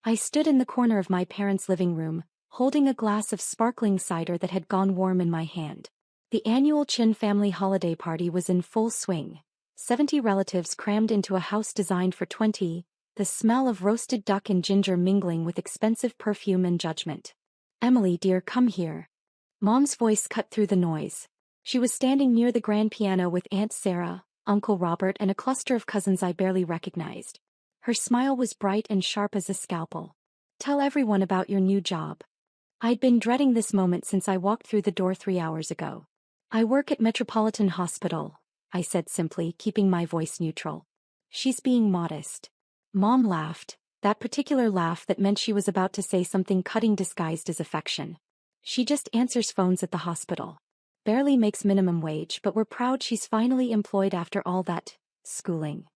I stood in the corner of my parents' living room, holding a glass of sparkling cider that had gone warm in my hand. The annual Chin family holiday party was in full swing. 70 relatives crammed into a house designed for 20, the smell of roasted duck and ginger mingling with expensive perfume and judgment. "Emily, dear, come here." Mom's voice cut through the noise. She was standing near the grand piano with Aunt Sarah, Uncle Robert, and a cluster of cousins I barely recognized. Her smile was bright and sharp as a scalpel. "Tell everyone about your new job." I'd been dreading this moment since I walked through the door 3 hours ago. "I work at Metropolitan Hospital," I said simply, keeping my voice neutral. "She's being modest." Mom laughed, that particular laugh that meant she was about to say something cutting disguised as affection. "She just answers phones at the hospital. Barely makes minimum wage, but we're proud she's finally employed after all that schooling."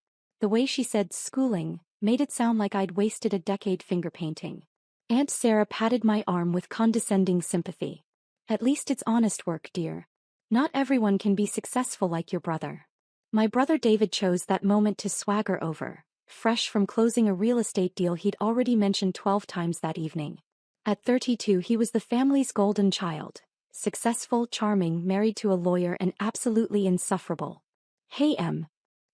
The way she said schooling made it sound like I'd wasted a decade finger painting. Aunt Sarah patted my arm with condescending sympathy. "At least it's honest work, dear. Not everyone can be successful like your brother." My brother David chose that moment to swagger over, fresh from closing a real estate deal he'd already mentioned 12 times that evening. At 32 he was the family's golden child, successful, charming, married to a lawyer, and absolutely insufferable. "Hey, Em."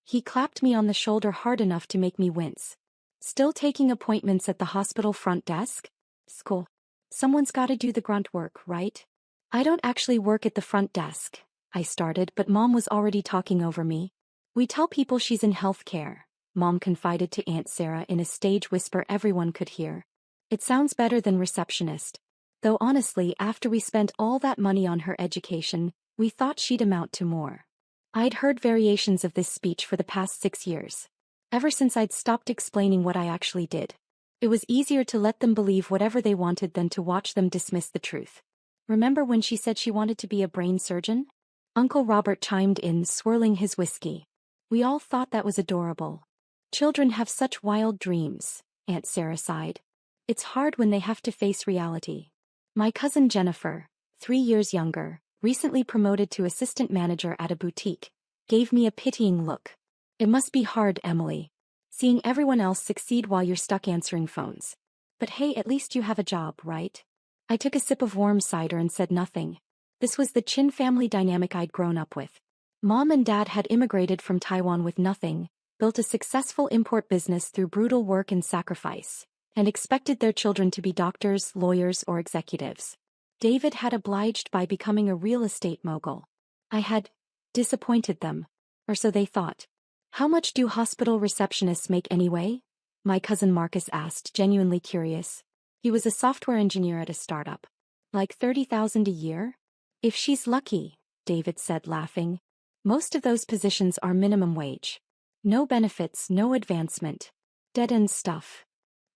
He clapped me on the shoulder hard enough to make me wince. "Still taking appointments at the hospital front desk?" "School. Someone's gotta do the grunt work, right?" "I don't actually work at the front desk," I started, but Mom was already talking over me. "We tell people she's in healthcare," Mom confided to Aunt Sarah in a stage whisper everyone could hear. "It sounds better than receptionist. Though honestly, after we spent all that money on her education, we thought she'd amount to more." I'd heard variations of this speech for the past 6 years. Ever since I'd stopped explaining what I actually did. It was easier to let them believe whatever they wanted than to watch them dismiss the truth. "Remember when she said she wanted to be a brain surgeon?" Uncle Robert chimed in, swirling his whiskey. "We all thought that was adorable." "Children have such wild dreams," Aunt Sarah sighed. "It's hard when they have to face reality." My cousin Jennifer, 3 years younger, recently promoted to assistant manager at a boutique, gave me a pitying look. "It must be hard, Emily. Seeing everyone else succeed while you're stuck answering phones. But hey, at least you have a job, right?" I took a sip of warm cider and said nothing. This was the Chin family dynamic I'd grown up with. Mom and Dad had immigrated from Taiwan with nothing, built a successful import business through brutal work and sacrifice, and expected their children to be doctors, lawyers, or executives. David had obliged by becoming a real estate mogul. I had disappointed them, or so they thought. "How much do hospital receptionists make anyway?" my cousin Marcus asked, genuinely curious. He was a software engineer at a startup. "Like 30,000 a year?" "If she's lucky," David said, laughing. "Most of those positions are minimum wage. No benefits, no advancement. Dead-end stuff."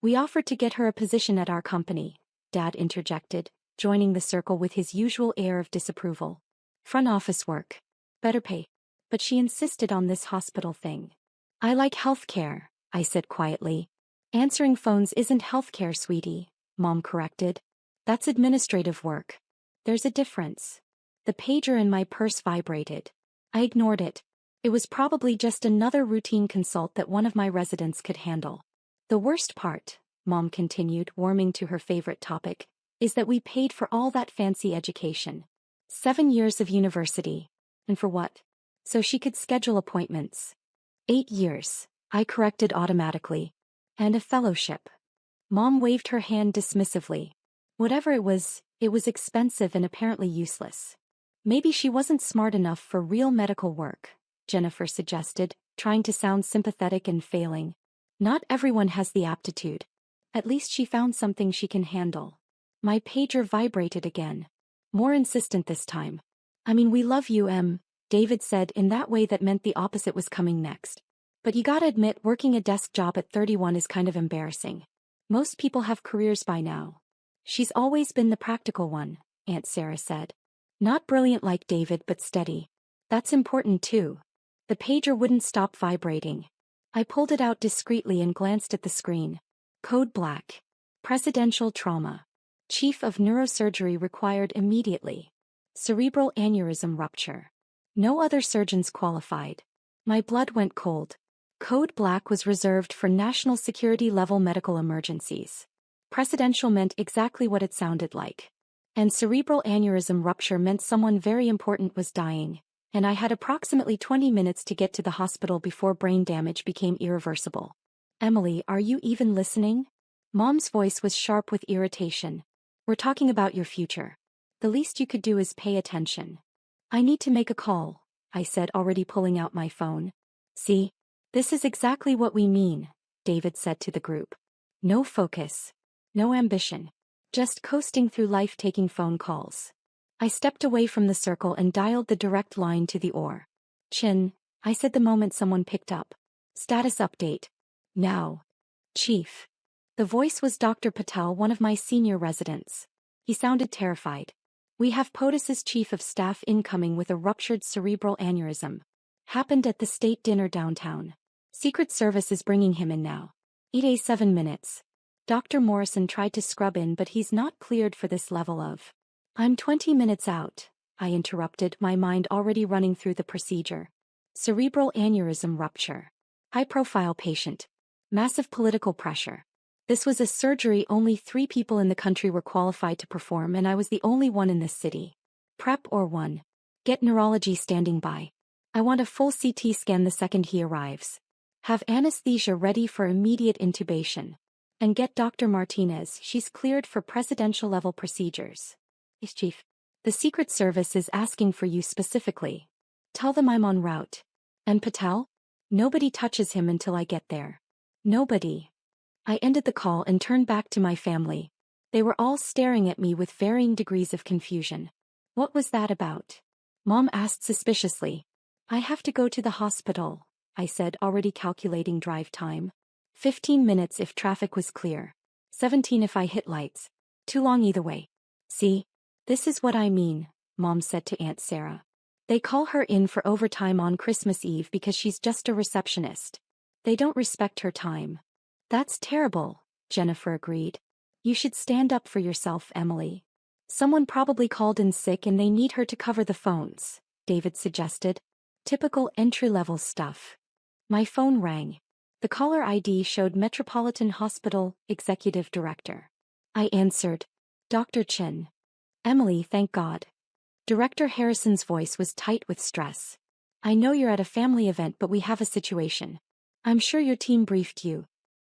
"We offered to get her a position at our company," Dad interjected, joining the circle with his usual air of disapproval. "Front office work. Better pay." But she insisted on this hospital thing. "I like healthcare," I said quietly. "Answering phones isn't healthcare, sweetie," Mom corrected. "That's administrative work. There's a difference." The pager in my purse vibrated. I ignored it. It was probably just another routine consult that one of my residents could handle. "The worst part," Mom continued, warming to her favorite topic, "is that we paid for all that fancy education. 7 years of university. And for what? So she could schedule appointments." 8 years, I corrected automatically. "And a fellowship." Mom waved her hand dismissively. Whatever it was expensive and apparently useless. "Maybe she wasn't smart enough for real medical work," Jennifer suggested, trying to sound sympathetic and failing. "Not everyone has the aptitude. At least she found something she can handle." My pager vibrated again. More insistent this time. "I mean, we love you, Em," David said in that way that meant the opposite was coming next. "But you gotta admit, working a desk job at 31 is kind of embarrassing. Most people have careers by now." "She's always been the practical one," Aunt Sarah said. "Not brilliant like David, but steady. That's important too." The pager wouldn't stop vibrating. I pulled it out discreetly and glanced at the screen. Code black. Presidential trauma. Chief of neurosurgery required immediately. Cerebral aneurysm rupture. No other surgeons qualified. My blood went cold. Code black was reserved for national security level medical emergencies. Presidential meant exactly what it sounded like. And cerebral aneurysm rupture meant someone very important was dying, and I had approximately 20 minutes to get to the hospital before brain damage became irreversible. Emily, are you even listening? Mom's voice was sharp with irritation. We're talking about your future. The least you could do is pay attention. I need to make a call, I said, already pulling out my phone. See? This is exactly what we mean, David said to the group. No focus. No ambition. Just coasting through life taking phone calls. I stepped away from the circle and dialed the direct line to the OR. Chin, I said the moment someone picked up. Status update. Now. Chief. The voice was Dr. Patel, one of my senior residents. He sounded terrified. We have POTUS's chief of staff incoming with a ruptured cerebral aneurysm. Happened at the state dinner downtown. Secret Service is bringing him in now. 7 minutes. Dr. Morrison tried to scrub in, but he's not cleared for this level of. I'm 20 minutes out, I interrupted, my mind already running through the procedure. Cerebral aneurysm rupture. High-profile patient. Massive political pressure. This was a surgery only 3 people in the country were qualified to perform, and I was the only one in this city. Prep or 1. Get neurology standing by. I want a full CT scan the second he arrives. Have anesthesia ready for immediate intubation. And get Dr. Martinez, she's cleared for presidential-level procedures. Yes, Chief. The Secret Service is asking for you specifically. Tell them I'm en route. And Patel? Nobody touches him until I get there. Nobody. I ended the call and turned back to my family. They were all staring at me with varying degrees of confusion. What was that about? Mom asked suspiciously. I have to go to the hospital, I said, already calculating drive time. 15 minutes if traffic was clear. 17 if I hit lights. Too long either way. See? This is what I mean, Mom said to Aunt Sarah. They call her in for overtime on Christmas Eve because she's just a receptionist. They don't respect her time. That's terrible, Jennifer agreed. You should stand up for yourself, Emily. Someone probably called in sick and they need her to cover the phones, David suggested. Typical entry-level stuff. My phone rang. The caller ID showed Metropolitan Hospital Executive Director. I answered. Dr. Chin. Emily, thank God. Director Harrison's voice was tight with stress. I know you're at a family event, but we have a situation. I'm sure your team briefed you.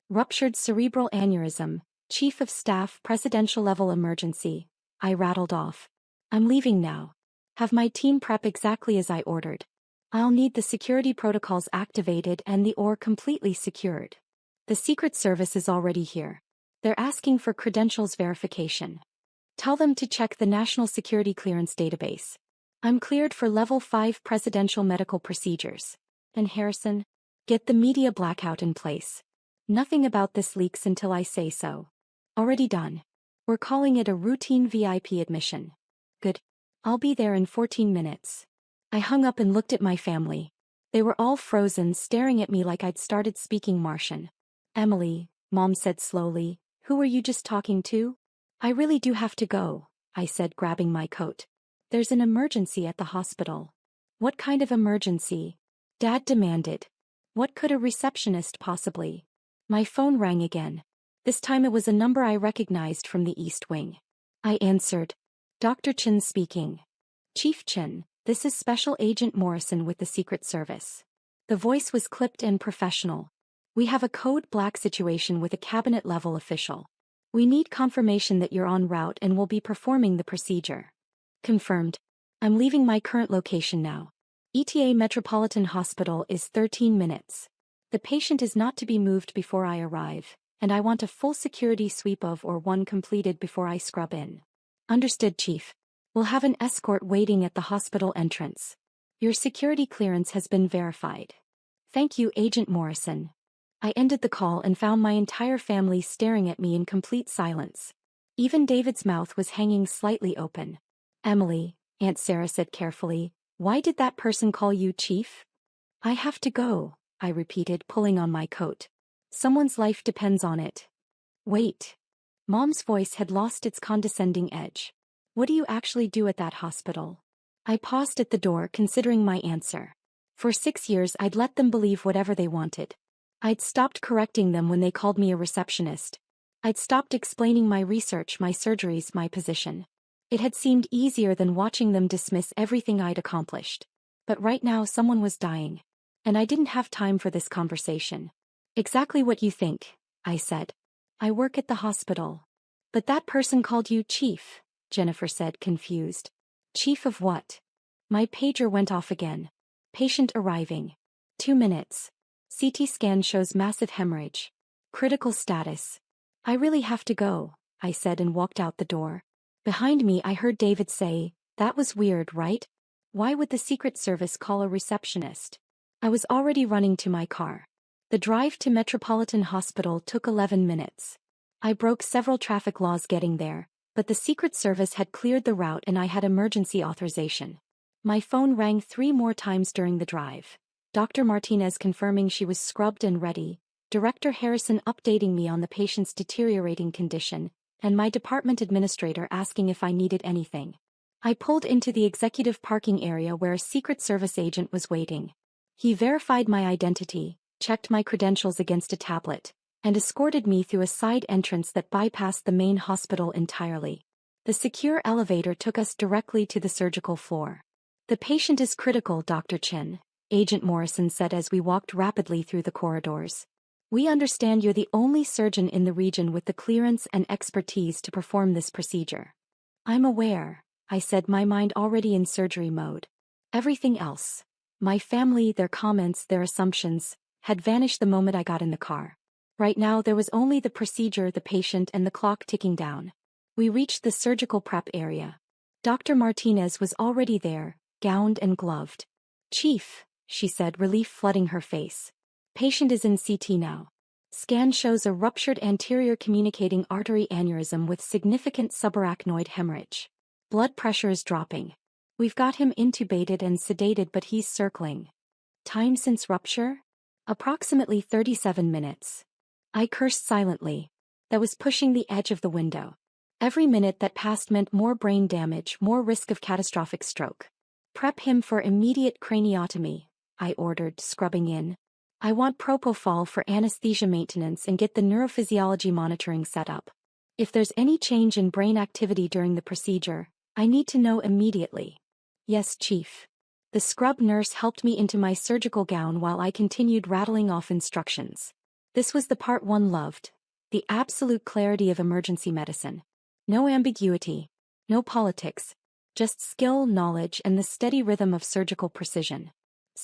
Ruptured cerebral aneurysm, Chief of Staff, presidential-level emergency. I rattled off. I'm leaving now. Have my team prep exactly as I ordered. I'll need the security protocols activated and the OR completely secured. The Secret Service is already here. They're asking for credentials verification. Tell them to check the National Security Clearance database. I'm cleared for Level 5 presidential medical procedures. And Harrison, get the media blackout in place. Nothing about this leaks until I say so. Already done. We're calling it a routine VIP admission. Good. I'll be there in 14 minutes. I hung up and looked at my family. They were all frozen, staring at me like I'd started speaking Martian. Emily, Mom said slowly, who were you just talking to? I really do have to go, I said, grabbing my coat. There's an emergency at the hospital. What kind of emergency? Dad demanded. What could a receptionist possibly? My phone rang again. This time it was a number I recognized from the East Wing. I answered. Dr. Chin speaking. Chief Chin, this is Special Agent Morrison with the Secret Service. The voice was clipped and professional. We have a code black situation with a cabinet-level official. We need confirmation that you're en route and will be performing the procedure. Confirmed. I'm leaving my current location now. ETA Metropolitan Hospital is 13 minutes. The patient is not to be moved before I arrive, and I want a full security sweep of or one completed before I scrub in. Understood, Chief. We'll have an escort waiting at the hospital entrance. Your security clearance has been verified. Thank you, Agent Morrison. I ended the call and found my entire family staring at me in complete silence. Even David's mouth was hanging slightly open. Emily, Aunt Sarah said carefully, why did that person call you Chief? I have to go, I repeated, pulling on my coat. Someone's life depends on it. Wait. Mom's voice had lost its condescending edge. What do you actually do at that hospital? I paused at the door, considering my answer. For 6 years I'd let them believe whatever they wanted. I'd stopped correcting them when they called me a receptionist. I'd stopped explaining my research, my surgeries, my position. It had seemed easier than watching them dismiss everything I'd accomplished. But right now someone was dying. And I didn't have time for this conversation. Exactly what you think, I said. I work at the hospital. But that person called you chief, Jennifer said, confused. Chief of what? My pager went off again. Patient arriving. 2 minutes. CT scan shows massive hemorrhage. Critical status. I really have to go, I said and walked out the door. Behind me I heard David say, that was weird, right? Why would the Secret Service call a receptionist? I was already running to my car. The drive to Metropolitan Hospital took 11 minutes. I broke several traffic laws getting there, but the Secret Service had cleared the route and I had emergency authorization. My phone rang 3 more times during the drive. Dr. Martinez confirming she was scrubbed and ready, Director Harrison updating me on the patient's deteriorating condition, and my department administrator asking if I needed anything. I pulled into the executive parking area where a Secret Service agent was waiting. He verified my identity, checked my credentials against a tablet, and escorted me through a side entrance that bypassed the main hospital entirely. The secure elevator took us directly to the surgical floor. The patient is critical, Dr. Chin, Agent Morrison said as we walked rapidly through the corridors. We understand you're the only surgeon in the region with the clearance and expertise to perform this procedure. I'm aware, I said, my mind already in surgery mode. Everything else, my family, their comments, their assumptions, had vanished the moment I got in the car. Right now there was only the procedure, the patient, and the clock ticking down. We reached the surgical prep area. Dr. Martinez was already there, gowned and gloved. Chief, she said, relief flooding her face. Patient is in CT now. Scan shows a ruptured anterior communicating artery aneurysm with significant subarachnoid hemorrhage. Blood pressure is dropping. We've got him intubated and sedated, but he's circling. Time since rupture? Approximately 37 minutes. I cursed silently. That was pushing the edge of the window. Every minute that passed meant more brain damage, more risk of catastrophic stroke. Prep him for immediate craniotomy, I ordered, scrubbing in. I want propofol for anesthesia maintenance and get the neurophysiology monitoring set up. If there's any change in brain activity during the procedure, I need to know immediately. Yes, Chief. The scrub nurse helped me into my surgical gown while I continued rattling off instructions. This was the part one loved. The absolute clarity of emergency medicine. No ambiguity. No politics. Just skill, knowledge, and the steady rhythm of surgical precision.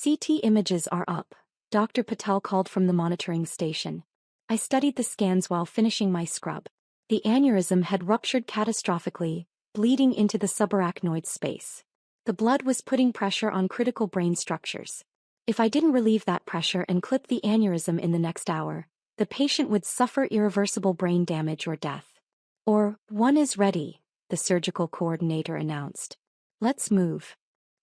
CT images are up, Dr. Patel called from the monitoring station. I studied the scans while finishing my scrub. The aneurysm had ruptured catastrophically, bleeding into the subarachnoid space. The blood was putting pressure on critical brain structures. If I didn't relieve that pressure and clip the aneurysm in the next hour, the patient would suffer irreversible brain damage or death. Or, one is ready, the surgical coordinator announced. Let's move.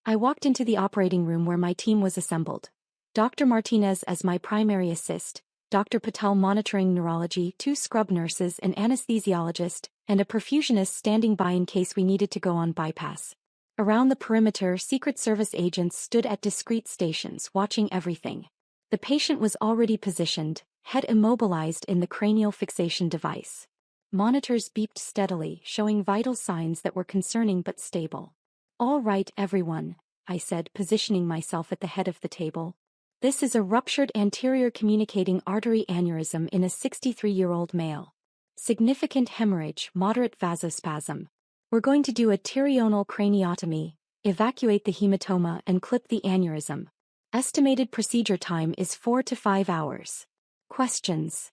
I walked into the operating room where my team was assembled. Dr. Martinez as my primary assist, Dr. Patel monitoring neurology, 2 scrub nurses, an anesthesiologist, and a perfusionist standing by in case we needed to go on bypass. Around the perimeter, Secret Service agents stood at discrete stations watching everything. The patient was already positioned, head immobilized in the cranial fixation device. Monitors beeped steadily, showing vital signs that were concerning but stable. All right, everyone, I said, positioning myself at the head of the table. This is a ruptured anterior communicating artery aneurysm in a 63-year-old male. Significant hemorrhage, moderate vasospasm. We're going to do a pterional craniotomy, evacuate the hematoma and clip the aneurysm. Estimated procedure time is 4 to 5 hours. Questions?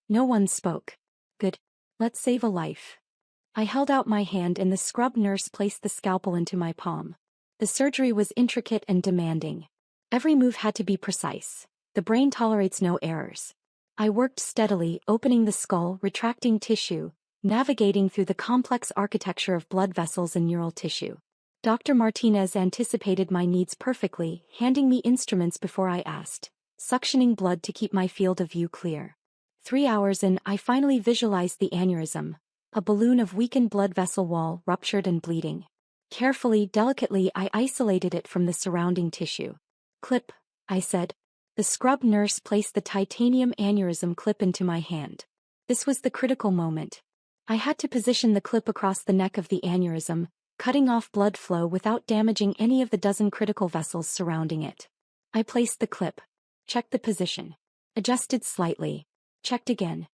No one spoke. Good. Let's save a life. I held out my hand and the scrub nurse placed the scalpel into my palm. The surgery was intricate and demanding. Every move had to be precise. The brain tolerates no errors. I worked steadily, opening the skull, retracting tissue, navigating through the complex architecture of blood vessels and neural tissue. Dr. Martinez anticipated my needs perfectly, handing me instruments before I asked, suctioning blood to keep my field of view clear. 3 hours in, I finally visualized the aneurysm, a balloon of weakened blood vessel wall, ruptured and bleeding. Carefully, delicately, I isolated it from the surrounding tissue. Clip, I said. The scrub nurse placed the titanium aneurysm clip into my hand. This was the critical moment. I had to position the clip across the neck of the aneurysm, cutting off blood flow without damaging any of the dozen critical vessels surrounding it. I placed the clip. Checked the position. Adjusted slightly. Checked again.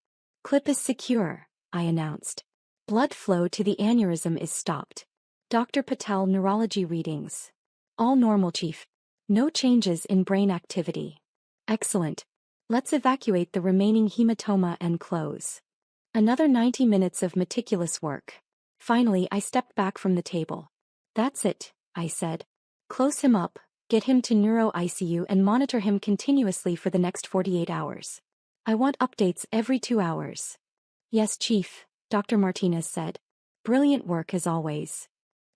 Clip is secure, I announced. Blood flow to the aneurysm is stopped. Dr. Patel, neurology readings. All normal, Chief. No changes in brain activity. Excellent. Let's evacuate the remaining hematoma and close. Another 90 minutes of meticulous work. Finally, I stepped back from the table. That's it, I said. Close him up, get him to neuro ICU and monitor him continuously for the next 48 hours. I want updates every 2 hours. Yes, Chief, Dr. Martinez said. Brilliant work as always.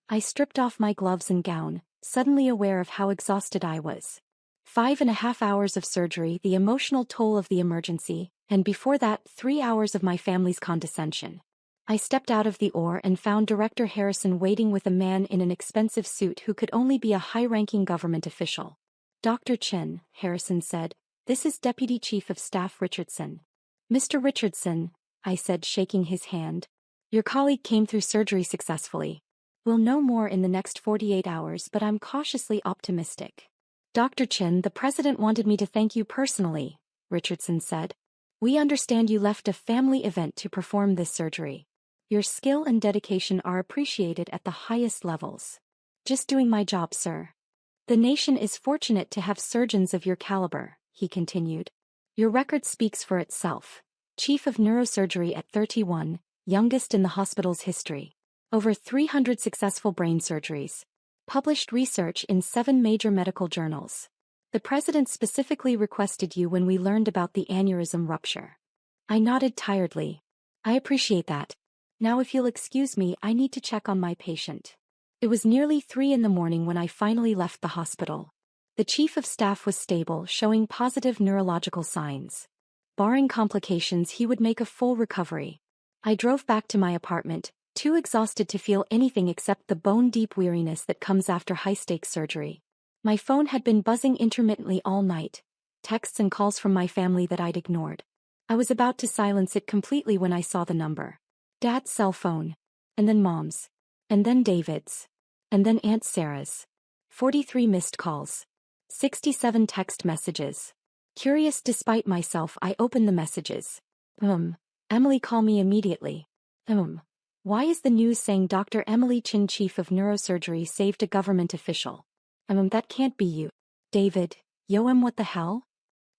I stripped off my gloves and gown, suddenly aware of how exhausted I was. 5.5 hours of surgery, the emotional toll of the emergency, and before that 3 hours of my family's condescension. I stepped out of the OR and found Director Harrison waiting with a man in an expensive suit who could only be a high-ranking government official. Dr. Chin, Harrison said, this is Deputy Chief of Staff Richardson. Mr. Richardson, I said, shaking his hand. Your colleague came through surgery successfully. We'll know more in the next 48 hours, but I'm cautiously optimistic. Dr. Chin, the President wanted me to thank you personally, Richardson said. We understand you left a family event to perform this surgery. Your skill and dedication are appreciated at the highest levels. Just doing my job, sir. The nation is fortunate to have surgeons of your caliber, he continued. Your record speaks for itself. Chief of Neurosurgery at 31, youngest in the hospital's history. Over 300 successful brain surgeries. Published research in 7 major medical journals. The President specifically requested you when we learned about the aneurysm rupture. I nodded tiredly. I appreciate that. Now if you'll excuse me, I need to check on my patient. It was nearly 3 in the morning when I finally left the hospital. The Chief of Staff was stable, showing positive neurological signs. Barring complications, he would make a full recovery. I drove back to my apartment, too exhausted to feel anything except the bone-deep weariness that comes after high-stakes surgery. My phone had been buzzing intermittently all night, texts and calls from my family that I'd ignored. I was about to silence it completely when I saw the number. Dad's cell phone. And then Mom's. And then David's. And then Aunt Sarah's. 43 missed calls. 67 text messages. Curious despite myself, I opened the messages. Emily, call me immediately. Why is the news saying Dr. Emily Chin, Chief of Neurosurgery, saved a government official? That can't be you. David, what the hell?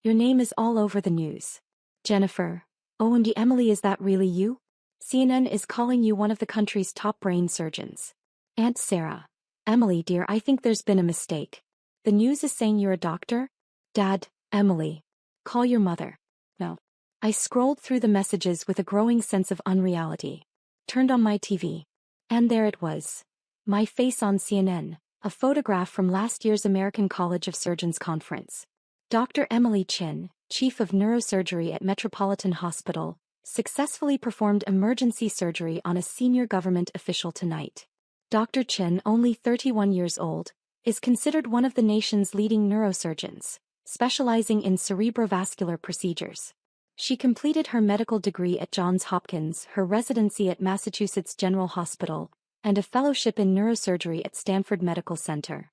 Your name is all over the news. Jennifer, OMG, Emily, is that really you? CNN is calling you one of the country's top brain surgeons. Aunt Sarah. Emily, dear, I think there's been a mistake. The news is saying you're a doctor? Dad, Emily. Call your mother. No. I scrolled through the messages with a growing sense of unreality. Turned on my TV. And there it was. My face on CNN, a photograph from last year's American College of Surgeons conference. Dr. Emily Chin, Chief of Neurosurgery at Metropolitan Hospital, successfully performed emergency surgery on a senior government official tonight. Dr. Chin, only 31 years old, is considered one of the nation's leading neurosurgeons, specializing in cerebrovascular procedures. She completed her medical degree at Johns Hopkins, her residency at Massachusetts General Hospital, and a fellowship in neurosurgery at Stanford Medical Center.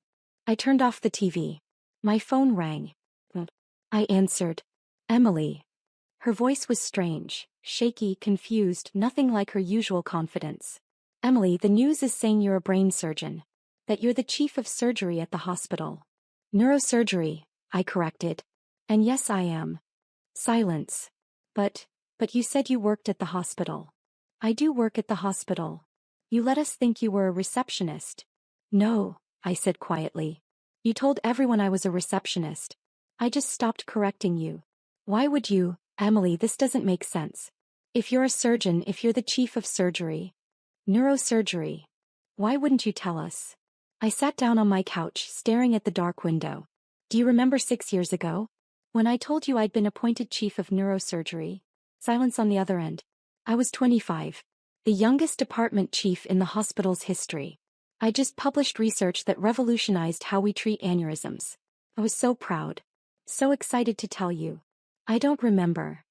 I turned off the TV. My phone rang. I answered. Emily. Her voice was strange, shaky, confused, nothing like her usual confidence. Emily, the news is saying you're a brain surgeon. That you're the chief of surgery at the hospital. Neurosurgery, I corrected. And yes, I am. Silence. But you said you worked at the hospital. I do work at the hospital. You let us think you were a receptionist. No, I said quietly. You told everyone I was a receptionist. I just stopped correcting you. Why would you, Emily? This doesn't make sense. If you're a surgeon, if you're the chief of surgery, neurosurgery, why wouldn't you tell us? I sat down on my couch, staring at the dark window. Do you remember 6 years ago? When I told you I'd been appointed chief of neurosurgery? Silence on the other end. I was 25. The youngest department chief in the hospital's history. I just published research that revolutionized how we treat aneurysms. I was so proud. So excited to tell you. I don't remember.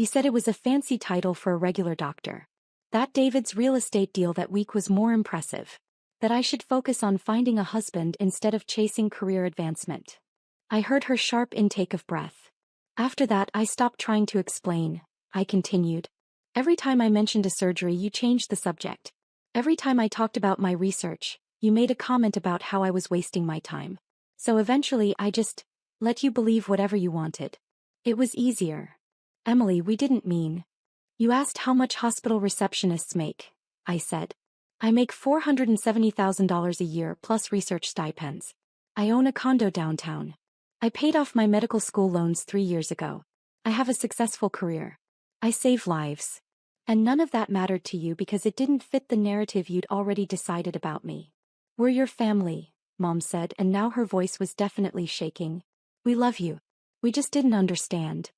You said it was a fancy title for a regular doctor. That David's real estate deal that week was more impressive. That I should focus on finding a husband instead of chasing career advancement. I heard her sharp intake of breath. After that I stopped trying to explain, I continued. Every time I mentioned a surgery you changed the subject. Every time I talked about my research, you made a comment about how I was wasting my time. So eventually I just let you believe whatever you wanted. It was easier. Emily, we didn't mean. You asked how much hospital receptionists make, I said. I make $470,000 a year plus research stipends. I own a condo downtown. I paid off my medical school loans 3 years ago. I have a successful career. I save lives. And none of that mattered to you because it didn't fit the narrative you'd already decided about me. We're your family, Mom said, and now her voice was definitely shaking. We love you. We just didn't understand.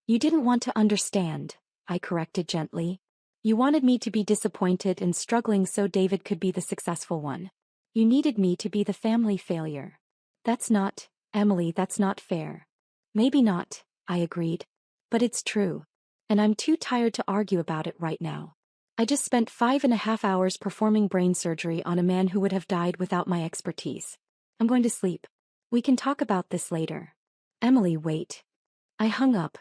You didn't want to understand, I corrected gently. You wanted me to be disappointed and struggling so David could be the successful one. You needed me to be the family failure. That's not, Emily, that's not fair. Maybe not, I agreed. But it's true. And I'm too tired to argue about it right now. I just spent 5.5 hours performing brain surgery on a man who would have died without my expertise. I'm going to sleep. We can talk about this later. Emily, wait. I hung up.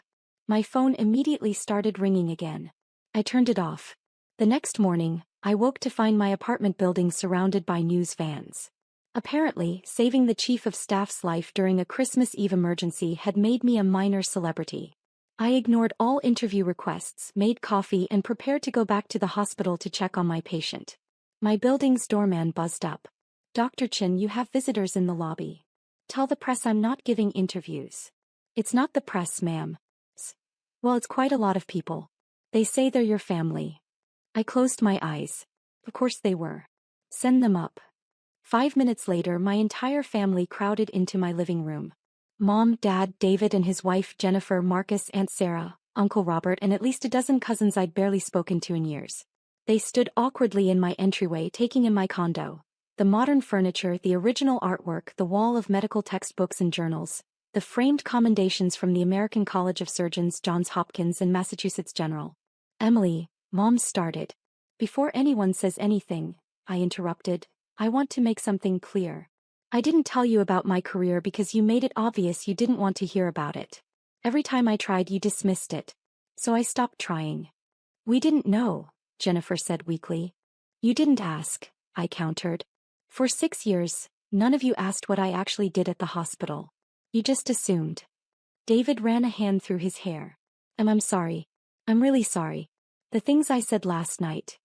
My phone immediately started ringing again. I turned it off. The next morning, I woke to find my apartment building surrounded by news vans. Apparently, saving the chief of staff's life during a Christmas Eve emergency had made me a minor celebrity. I ignored all interview requests, made coffee, and prepared to go back to the hospital to check on my patient. My building's doorman buzzed up. Dr. Chin, you have visitors in the lobby. Tell the press I'm not giving interviews. It's not the press, ma'am. Well, it's quite a lot of people. They say they're your family. I closed my eyes. Of course they were. Send them up. 5 minutes later, my entire family crowded into my living room. Mom, Dad, David and his wife Jennifer, Marcus, Aunt Sarah, Uncle Robert, and at least a dozen cousins I'd barely spoken to in years. They stood awkwardly in my entryway, taking in my condo. The modern furniture, the original artwork, the wall of medical textbooks and journals, the framed commendations from the American College of Surgeons, Johns Hopkins and Massachusetts General. Emily, Mom started. Before anyone says anything, I interrupted, I want to make something clear. I didn't tell you about my career because you made it obvious you didn't want to hear about it. Every time I tried, you dismissed it. So I stopped trying. We didn't know, Jennifer said weakly. You didn't ask, I countered. For 6 years, none of you asked what I actually did at the hospital. You just assumed. David ran a hand through his hair. I'm sorry. I'm really sorry. The things I said last night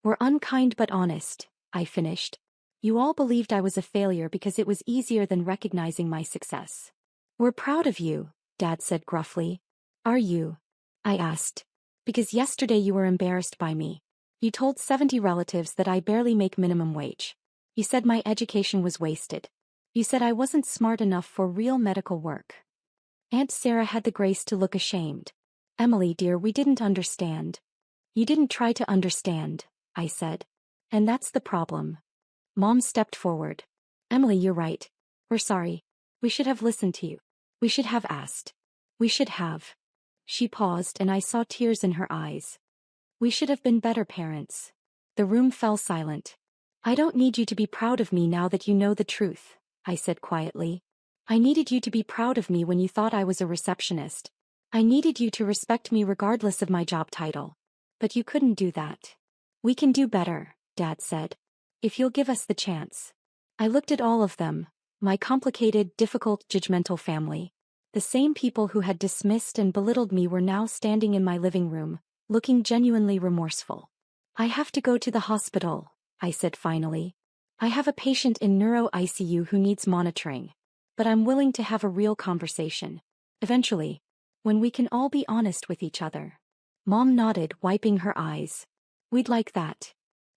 were unkind but honest, I finished. You all believed I was a failure because it was easier than recognizing my success. We're proud of you, Dad said gruffly. Are you? I asked. Because yesterday you were embarrassed by me. You told 70 relatives that I barely make minimum wage. You said my education was wasted. You said I wasn't smart enough for real medical work. Aunt Sarah had the grace to look ashamed. Emily, dear, we didn't understand. You didn't try to understand, I said. And that's the problem. Mom stepped forward. Emily, you're right. We're sorry. We should have listened to you. We should have asked. We should have. She paused and I saw tears in her eyes. We should have been better parents. The room fell silent. I don't need you to be proud of me now that you know the truth, I said quietly. I needed you to be proud of me when you thought I was a receptionist. I needed you to respect me regardless of my job title. But you couldn't do that. We can do better, Dad said. If you'll give us the chance. I looked at all of them, my complicated, difficult, judgmental family. The same people who had dismissed and belittled me were now standing in my living room, looking genuinely remorseful. I have to go to the hospital, I said finally. I have a patient in neuro ICU who needs monitoring. But I'm willing to have a real conversation. Eventually. When we can all be honest with each other. Mom nodded, wiping her eyes. We'd like that.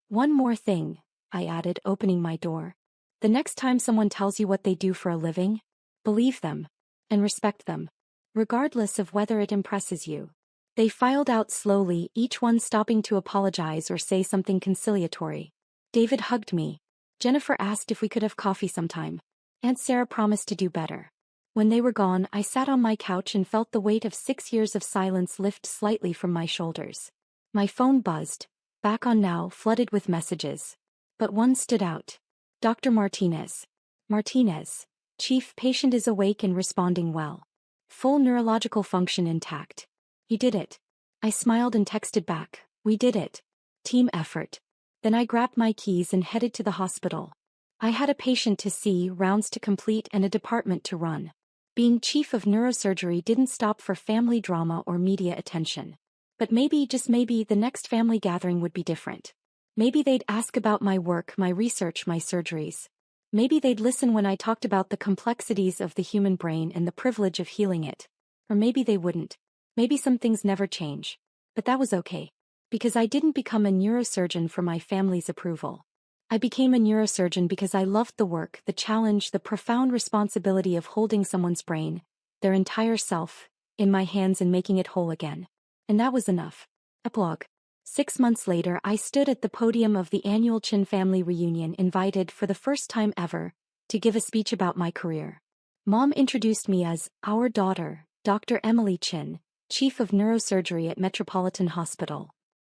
One more thing, I added, opening my door. The next time someone tells you what they do for a living, believe them. And respect them. Regardless of whether it impresses you. They filed out slowly, each one stopping to apologize or say something conciliatory. David hugged me. Jennifer asked if we could have coffee sometime. Aunt Sarah promised to do better. When they were gone, I sat on my couch and felt the weight of 6 years of silence lift slightly from my shoulders. My phone buzzed, back on now, flooded with messages. But one stood out. Dr. Martinez. Martinez. Chief, patient is awake and responding well. Full neurological function intact. You did it. I smiled and texted back, we did it. Team effort. Then I grabbed my keys and headed to the hospital. I had a patient to see, rounds to complete, and a department to run. Being chief of neurosurgery didn't stop for family drama or media attention. But maybe, just maybe, the next family gathering would be different. Maybe they'd ask about my work, my research, my surgeries. Maybe they'd listen when I talked about the complexities of the human brain and the privilege of healing it. Or maybe they wouldn't. Maybe some things never change. But that was okay. Because I didn't become a neurosurgeon for my family's approval. I became a neurosurgeon because I loved the work, the challenge, the profound responsibility of holding someone's brain, their entire self, in my hands and making it whole again. And that was enough. Epilogue. 6 months later, I stood at the podium of the annual Chin family reunion, invited for the first time ever to give a speech about my career. Mom introduced me as our daughter, Dr. Emily Chin, chief of neurosurgery at Metropolitan Hospital.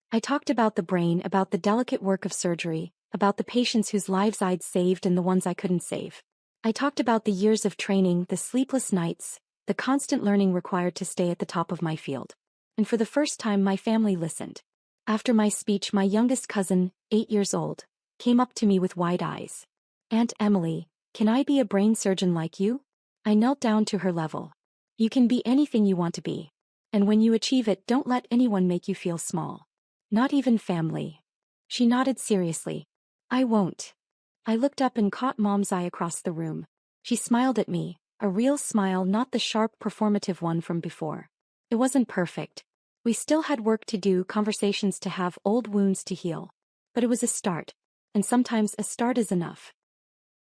I talked about the brain, about the delicate work of surgery, about the patients whose lives I'd saved and the ones I couldn't save. I talked about the years of training, the sleepless nights, the constant learning required to stay at the top of my field. And for the first time, my family listened. After my speech, my youngest cousin, 8 years old, came up to me with wide eyes. Aunt Emily, can I be a brain surgeon like you? I knelt down to her level. You can be anything you want to be. And when you achieve it, don't let anyone make you feel small. Not even family. She nodded seriously. I won't. I looked up and caught Mom's eye across the room. She smiled at me, a real smile, not the sharp, performative one from before. It wasn't perfect. We still had work to do, conversations to have, old wounds to heal. But it was a start. And sometimes a start is enough.